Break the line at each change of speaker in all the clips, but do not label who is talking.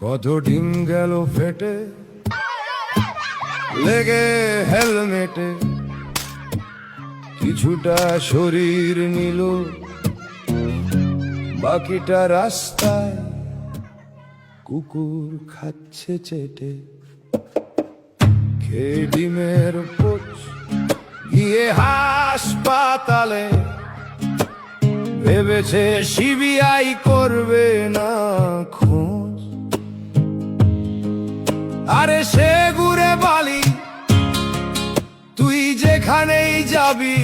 কত ডিম গেল ফেটে লেগে হেলমেটে, কিছুটা শরীর নিল, বাকিটা রাস্তায় কুকুর খাচ্ছে চেটে। খেয়ে ডিমের পোচ গিয়ে হাসপাতালে, ভেবেছে সিবিআই করবে না খোঁজ। আরে সে ঘুরে বালি, তুই যেখানেই যাবি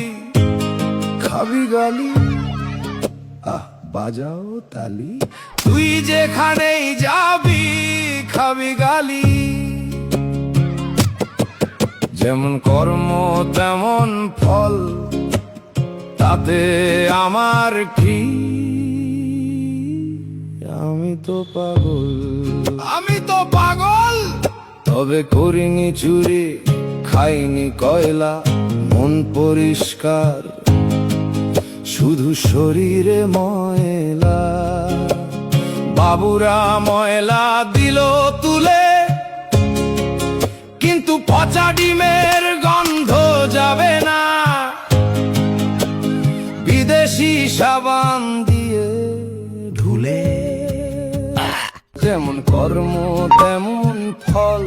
খাবি গালি। বাজাও তালি, তুই যেখানেই যাবি খাবি গালি। যেমন কর্ম তেমন ফল, তাতে আমার কি? আমি তো পাগল, তবে করিনি চুরি, খাইনি কয়লা, মন পরিষ্কার, শুধু শরীরে ময়লা। বাবুরা ময়লা দিল তুলে, কিন্তু পচা ডিমের গন্ধ যাবে না। বিদেশি সাবান দিয়ে ধুলে, যেমন কর্ম তেমন ফল,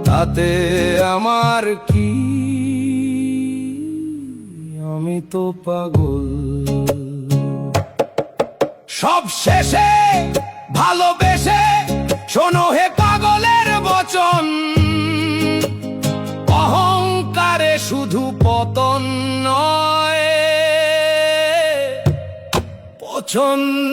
তাতে আমার কি? আমি তো পাগল। সব শেষে ভালোবেসে শোনো হে পাগলের বচন, অহংকারে শুধু পতন নয়, পছন্দ।